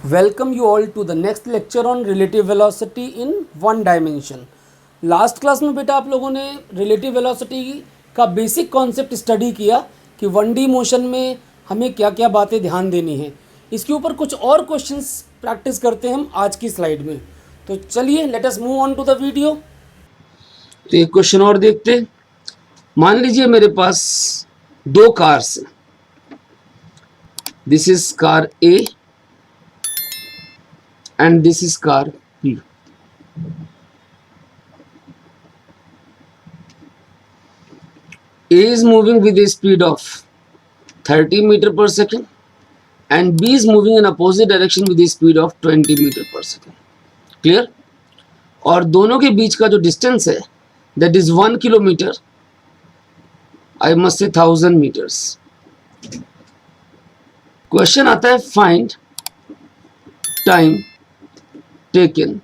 Welcome you all to the next lecture on relative velocity in one dimension. Last class में बेटा आप लोगों ने रिलेटिव वेलोसिटी का बेसिक कॉन्सेप्ट स्टडी किया कि 1D मोशन में हमें क्या क्या बातें ध्यान देनी है। इसके ऊपर कुछ और क्वेश्चंस प्रैक्टिस करते हैं हम आज की स्लाइड में। तो चलिए let us move on to the video. तो एक क्वेश्चन और देखते हैं। मान लीजिए मेरे पास दो कार्स हैं। This is car A and this is car B. A is moving with a speed of 30 meter per second and B is moving in opposite direction with a speed of 20 meter per second. Clear? और दोनों के बीच का जो distance है that is 1 kilometre, I must say 1000 metres. Question आता है find time taken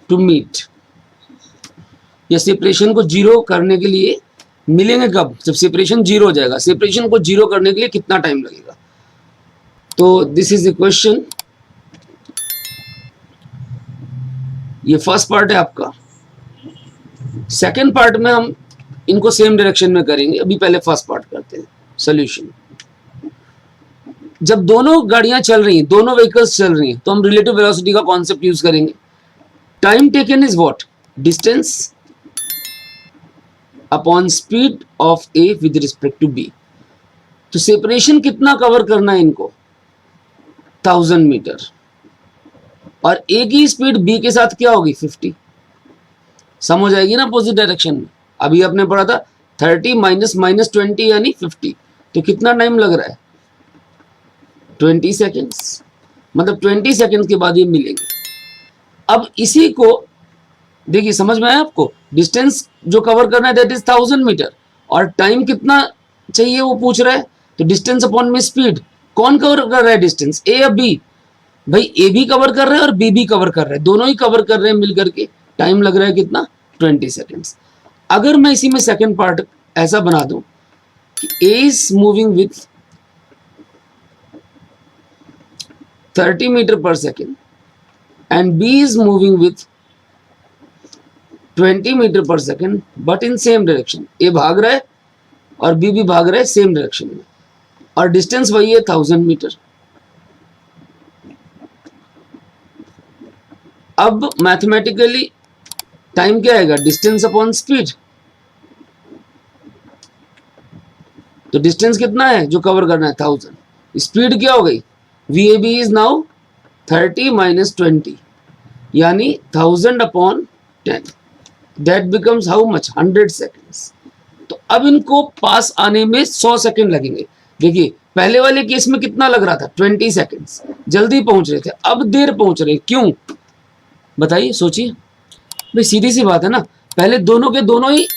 to meet. या सेपरेशन को जीरो करने के लिए मिलेंगे कब? जब सेपरेशन जीरो हो जाएगा। सेपरेशन को जीरो करने के लिए कितना टाइम लगेगा? तो दिस इज द क्वेश्चन। ये फर्स्ट पार्ट है आपका। सेकंड पार्ट में हम इनको सेम डायरेक्शन में करेंगे। अभी पहले फर्स्ट पार्ट करते हैं। सॉल्यूशन। जब दोनों गाड़ियां चल रही हैं, दोनों व्हीकल्स चल रही हैं, तो हम रिलेटिव वेलोसिटी का कॉन्सेप्ट यूज करेंगे। Time taken is what? Distance upon speed of A with respect to B. तो सेपरेशन कितना कवर करना है इनको? 1000 मीटर। और ए की स्पीड बी के साथ क्या होगी? 50। सम हो जाएगी ना अपोजिट डायरेक्शन में। अभी आपने पढ़ा था 30 माइनस माइनस 20 यानी 50। तो कितना टाइम लग रहा है? 20 सेकेंड्स। मतलब 20 सेकेंड्स के बाद ये मिलेंगे। अब इसी को देखिए, समझ में आया आपको? डिस्टेंस जो कवर करना है दैट इज 1000 मीटर और टाइम कितना चाहिए वो पूछ रहा है। तो डिस्टेंस अपॉन में स्पीड। कौन कवर कर रहा है डिस्टेंस? ए या बी? भाई ए भी कवर कर रहा है और बी भी कवर कर रहा है। दोनों ही कवर कर रहे हैं मिलकर के। टाइम लग रहा है कितना? 20 सेकेंड्स। अगर मैं इसी में सेकेंड पार्ट ऐसा बना दूं कि A is moving with 30 metre per second and B is moving with 20 metre per second but in same direction. A भाग रहा है और बी भी भाग रहा है सेम डायरेक्शन में और डिस्टेंस वही है 1000 मीटर। अब मैथमेटिकली टाइम क्या आएगा? Distance upon speed. तो डिस्टेंस कितना है जो कवर करना है? 1000। स्पीड क्या हो गई? V A B is now 30 minus 20 यानी 1000 upon 10। That becomes how much? 100 seconds. तो अब इनको पास आने में 100 सेकेंड लगेंगे। देखिए पहले वाले केस में कितना लग रहा था? 20 सेकेंड्स। जल्दी पहुंच रहे थे, अब देर पहुंच रहे। क्यों बताइए, सोचिए। भाई सीधी सी बात है ना, पहले दोनों के दोनों ही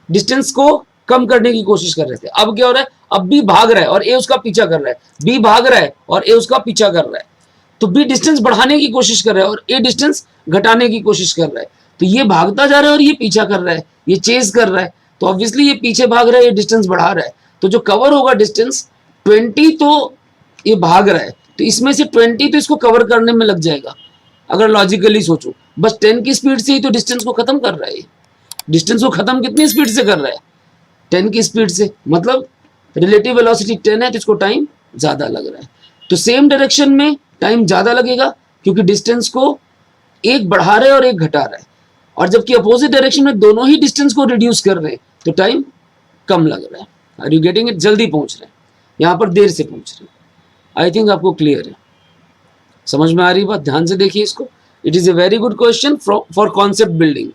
डिस्टेंस को कम करने की कोशिश कर रहे थे। अब क्या हो रहा है? अब बी भाग रहा है और ए उसका पीछा कर रहा है। बी भाग रहा है और ए उसका पीछा कर रहा है। तो बी डिस्टेंस बढ़ाने की कोशिश कर रहा है और ए डिस्टेंस घटाने की कोशिश कर रहा है। तो ये भागता जा रहा है और ये पीछा कर रहा है, ये चेज कर रहा है। तो ऑब्वियसली ये पीछे भाग रहा है, ये डिस्टेंस बढ़ा रहा है। तो जो कवर होगा डिस्टेंस 20, तो ये भाग रहा है तो इसमें से 20 तो इसको कवर करने में लग जाएगा। अगर लॉजिकली सोचो, बस 10 की स्पीड से ही तो डिस्टेंस को खत्म कर रहा है। डिस्टेंस को खत्म कितनी स्पीड से कर रहा है? 10 की स्पीड से। मतलब रिलेटिव वेलोसिटी 10 है तो इसको टाइम ज्यादा लग रहा है। तो सेम डायरेक्शन में टाइम ज्यादा लगेगा क्योंकि डिस्टेंस को एक बढ़ा रहा है और एक घटा रहा है। और जबकि अपोजिट डायरेक्शन में दोनों ही डिस्टेंस को रिड्यूस कर रहे हैं तो टाइम कम लग रहा है। Are you getting it? जल्दी पहुंच रहे हैं, यहां पर देर से पहुंच रहे हैं। आई थिंक आपको क्लियर है, समझ में आ रही बात? ध्यान से देखिए इसको। It is a very good question for concept building.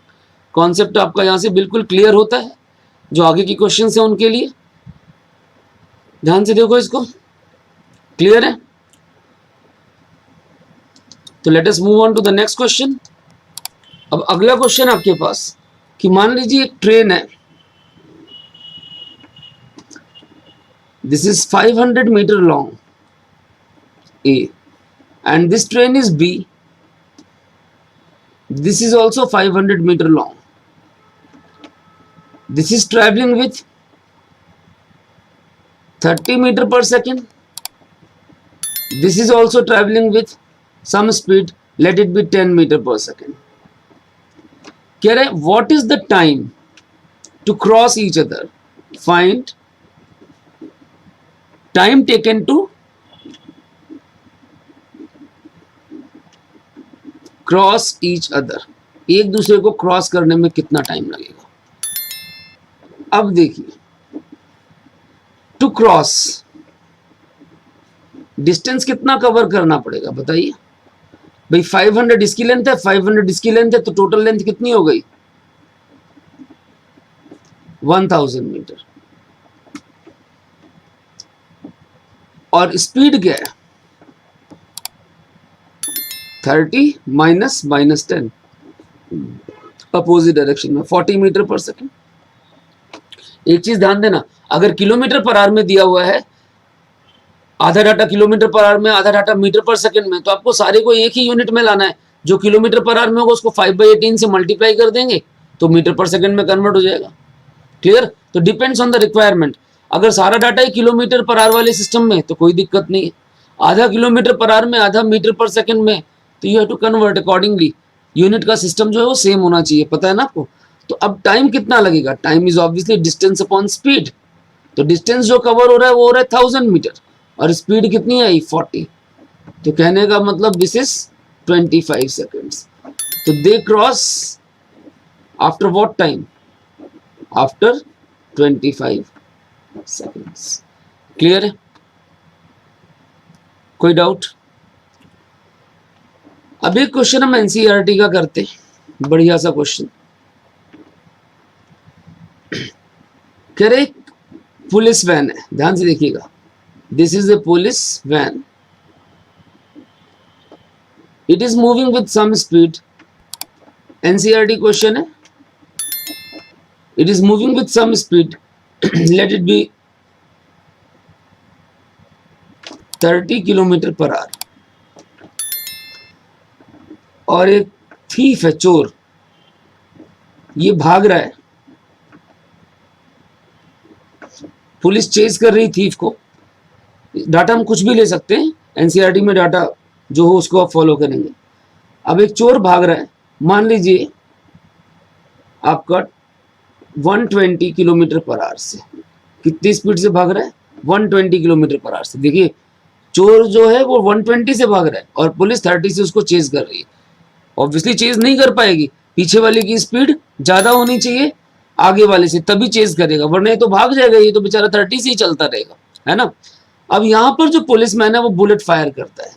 Concept आपका यहां से बिल्कुल क्लियर होता है। जो आगे की क्वेश्चन है उनके लिए ध्यान से देखो इसको। क्लियर है? तो let us move on to the next question. अब अगला क्वेश्चन आपके पास कि मान लीजिए एक ट्रेन है। This is 500 metre long A and this train is B. This is also 500 meter long. This is traveling with 30 meter per second This is also traveling with some speed. Let it be 10 meter per second. कह रहे what is the time to cross each other? Find time taken to cross each other, एक दूसरे को cross करने में कितना time लगेगा। अब देखिए टू क्रॉस डिस्टेंस कितना कवर करना पड़ेगा बताइए भाई। 500 इसकी लेंथ है, 500 इसकी लेंथ है, तो टोटल लेंथ कितनी हो गई 1000 मीटर। और स्पीड क्या है 30 माइनस माइनस 10 अपोजिट डायरेक्शन में 40 मीटर पर सेकेंड। एक चीज ध्यान देना, अगर किलोमीटर पर आवर में दिया हुआ है, आधा डाटा किलोमीटर पर आवर में, आधा डाटा मीटर पर सेकंड में, तो आपको सारे को एक ही यूनिट में लाना है। जो किलोमीटर पर आवर में होगा उसको 5/18 से मल्टीप्लाई कर देंगे तो मीटर पर सेकंड में कन्वर्ट हो जाएगा। क्लियर? तो डिपेंड्स ऑन द रिक्वायरमेंट। अगर सारा data he kilometre per our वाले सिस्टम में तो कोई दिक्कत नहीं है, आधा किलोमीटर पर आवर में, आधा मीटर पर सेकंड में, तो you have to convert accordingly. Unit का सिस्टम जो है वो सेम होना चाहिए, पता है ना आपको। तो अब टाइम कितना लगेगा, time is obviously distance upon speed. तो डिस्टेंस जो कवर हो रहा है वो हो रहा है 1000 मीटर और स्पीड कितनी आई 40। तो कहने का मतलब दिस इज 25 सेकेंड्स। तो they cross after what time, after 25 seconds. Clear है? कोई डाउट? अब एक क्वेश्चन हम एनसीईआरटी का करते हैं, बढ़िया सा क्वेश्चन। कह रहे पुलिस वैन है, ध्यान से देखिएगा, this is a police van, it is moving with some speed. NCERT question है, it is moving with some speed, let it be 30 kilometre per hour. और एक थीफ है, चोर, ये भाग रहा है, पुलिस चेज कर रही थीफ को। डाटा हम कुछ भी ले सकते हैं, एनसीईआरटी में डाटा जो हो उसको आप फॉलो करेंगे। अब एक चोर भाग रहा है, मान लीजिए आपका 120 किलोमीटर पर आवर से। कितनी स्पीड से भाग रहा है 120 किलोमीटर पर आवर से। देखिए चोर जो है वो 120 से भाग रहा है और पुलिस 30 से उसको चेज कर रही है। ऑब्वियसली चेज नहीं कर पाएगी, पीछे वाले की स्पीड ज्यादा होनी चाहिए आगे वाले से, तभी चेज करेगा, वरना ये तो भाग जाएगा, ये तो बेचारा 30 से ही चलता रहेगा, है ना। अब यहां पर जो पुलिसमैन है वो बुलेट फायर करता है,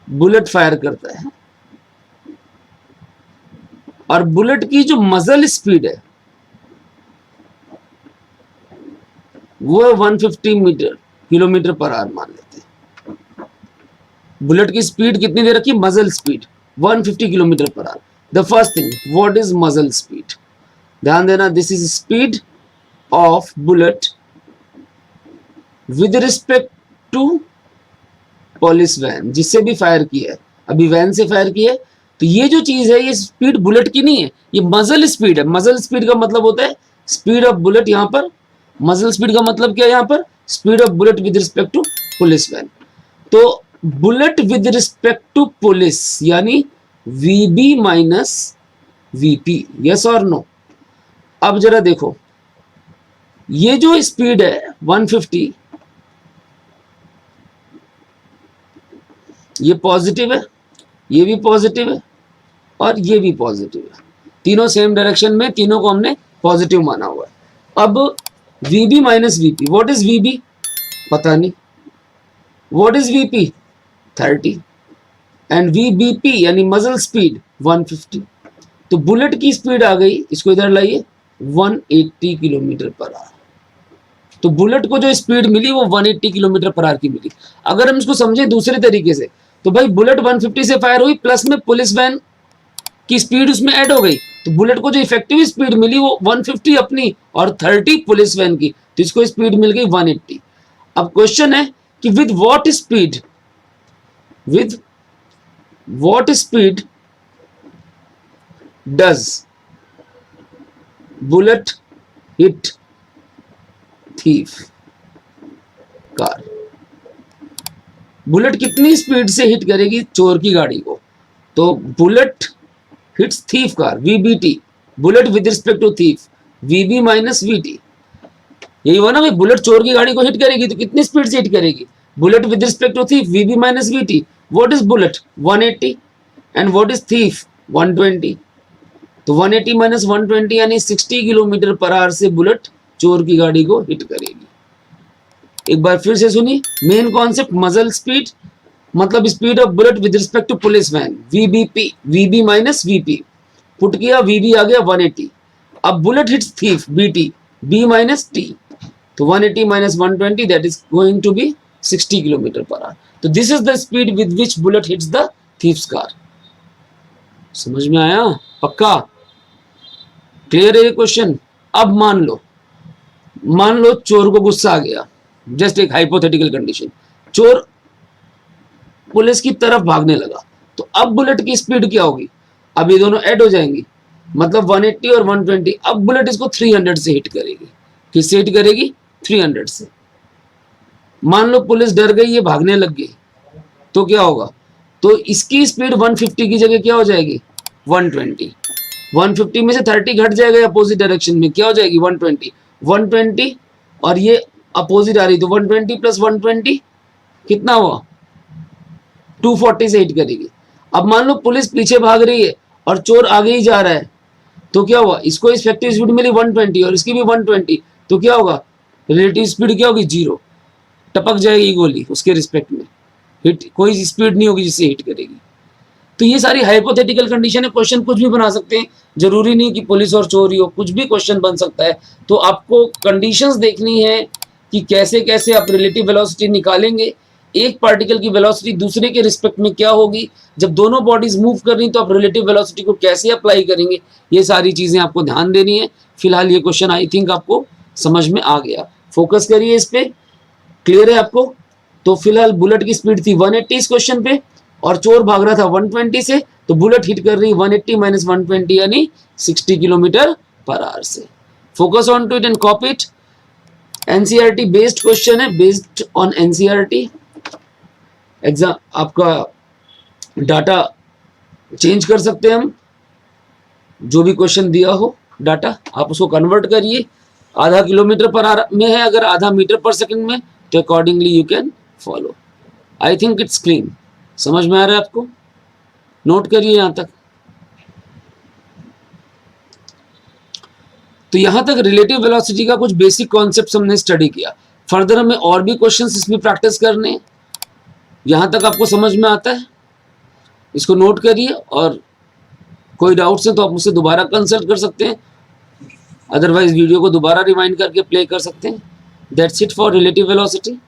बुलेट फायर करता है, और बुलेट की जो मजल स्पीड है वो है 150 मीटर किलोमीटर पर आवर मान लेते हैं। बुलेट की स्पीड कितनी दे रखी, muzzle speed 150 kilometre per hour. The first thing, what is muzzle speed? ध्यान देना, this is speed of bullet with respect to police van, जिससे भी फायर किया है, अभी वैन से फायर किया है, तो ये जो चीज है ये स्पीड बुलेट की नहीं है, ये मजल स्पीड है। मजल स्पीड का मतलब होता है स्पीड ऑफ बुलेट, यहां पर मजल स्पीड का मतलब क्या है, यहां पर speed of bullet with respect to police van. तो bullet with respect to police यानी वीबी माइनस वीपी, यस और नो। अब जरा देखो, ये जो स्पीड है 150, ये पॉजिटिव है, ये भी पॉजिटिव है और ये भी पॉजिटिव है, तीनों सेम डायरेक्शन में, तीनों को हमने पॉजिटिव माना हुआ है। अब वीबी माइनस वीपी, व्हाट इज वीबी पता नहीं, व्हाट इज वीपी 30 एंड वीबीपी यानी मजल स्पीड 150। तो बुलेट की स्पीड आ गई, इसको इधर लाइए, 180 किलोमीटर पर आवर। तो बुलेट को जो स्पीड मिली वो 180 किलोमीटर पर आवर की मिली। अगर हम इसको समझें दूसरे तरीके से, तो भाई बुलेट 150 से फायर हुई, प्लस में पुलिस वैन की स्पीड उसमें ऐड हो गई, तो बुलेट को जो इफेक्टिव स्पीड मिली वो 150 अपनी और 30 पुलिस वैन की, तो इसको स्पीड मिल गई 180। अब क्वेश्चन है कि with what speed, with what speed does bullet hit thief car? Bullet कितनी स्पीड से हिट करेगी चोर की गाड़ी को? तो bullet hits thief car, VBT, bullet with respect to thief, VB minus VT. यही हुआ ना भाई, बुलेट चोर की गाड़ी को हिट करेगी तो कितनी स्पीड से हिट करेगी? Bullet with respect to thief, VB minus VT. What is bullet? 180 and what is thief? 120। तो 180 माइनस 120 यानी 60 किलोमीटर पर आवर से बुलेट चोर की गाड़ी को हिट करेगी। एक बार फिर से सुनी, मेन कॉन्सेप्ट मजल स्पीड मतलब speed of bullet with respect to police van, VBP, VB minus VP. Put किया, वीबी आ गया 180। अब bullet hits thief, BT, B minus T. तो 180 minus 120 that is going to be 60 kilometre per hour. तो this is the speed with which bullet hits the thief's car. समझ में आया? पक्का क्लियर है ये क्वेश्चन? अब मान लो चोर को गुस्सा आ गया, जस्ट एक हाइपोथेटिकल कंडीशन, चोर पुलिस की तरफ भागने लगा, तो अब बुलेट की स्पीड क्या होगी? अब ये दोनों ऐड हो जाएंगी, मतलब 180 और 120। अब बुलेट इसको 300 से हिट करेगी। किससे हिट करेगी? 300 से। मान लो पुलिस डर गई, ये भागने लग गई, तो क्या होगा? तो इसकी स्पीड 150 की जगह क्या हो जाएगी? 120। 150 में से 30 घट जाएगा अपोजिट डायरेक्शन में, क्या हो जाएगी? 120। 120 और ये अपोजिट आ रही, तो 120 प्लस 120 कितना हुआ? 240 से हिट करेगी। अब मान लो पुलिस पीछे भाग रही है और चोर आगे ही जा रहा है, तो क्या हुआ? इसको इफेक्टिव स्पीड मिली 120 और इसकी भी 120, तो क्या होगा? रिलेटिव स्पीड क्या होगी? 0। टपक जाएगी गोली उसके रिस्पेक्ट में, हिट कोई स्पीड नहीं होगी जिससे हिट करेगी। तो ये सारी हाइपोथेटिकल कंडीशन है। क्वेश्चन कुछ भी बना सकते हैं, जरूरी नहीं कि पुलिस और चोर ही हो, कुछ भी क्वेश्चन बन सकता है। तो आपको कंडीशंस देखनी है कि कैसे कैसे आप रिलेटिव वेलोसिटी निकालेंगे, एक पार्टिकल की वेलोसिटी दूसरे के रिस्पेक्ट में क्या होगी, जब दोनों बॉडीज मूव कर रही तो आप रिलेटिव वेलोसिटी को कैसे अप्लाई करेंगे, ये सारी चीजें आपको ध्यान देनी है। फिलहाल ये क्वेश्चन आई थिंक आपको समझ में आ गया, फोकस करिए इस पे। क्लियर है आपको? तो फिलहाल बुलेट की स्पीड थी 180 इस क्वेश्चन पे और चोर भाग रहा था 120 से, तो बुलेट हिट कर रही 180 माइनस 120 यानी 60 किलोमीटर पर आवर से। Focus on to it and copy it. NCERT based question है, बेस्ड ऑन एनसीईआरटी। एग्जाम आपका डाटा चेंज कर सकते हैं हम, जो भी क्वेश्चन दिया हो डाटा आप उसको कन्वर्ट करिए। आधा किलोमीटर पर आवर में है, अगर आधा मीटर पर सेकंड में, तो accordingly you can follow. I think it's clean. समझ में आ रहा है आपको? नोट करिए यहां तक। तो यहां तक रिलेटिव वेलोसिटी का कुछ बेसिक कॉन्सेप्ट हमने स्टडी किया। फर्दर हमें और भी क्वेश्चंस इसमें प्रैक्टिस करने हैं। यहां तक आपको समझ में आता है? इसको नोट करिए और कोई डाउट्स है तो आप मुझसे दोबारा कंसल्ट कर सकते हैं, अदरवाइज वीडियो को दोबारा रिवाइंड करके प्ले कर सकते हैं। That's it for relative velocity.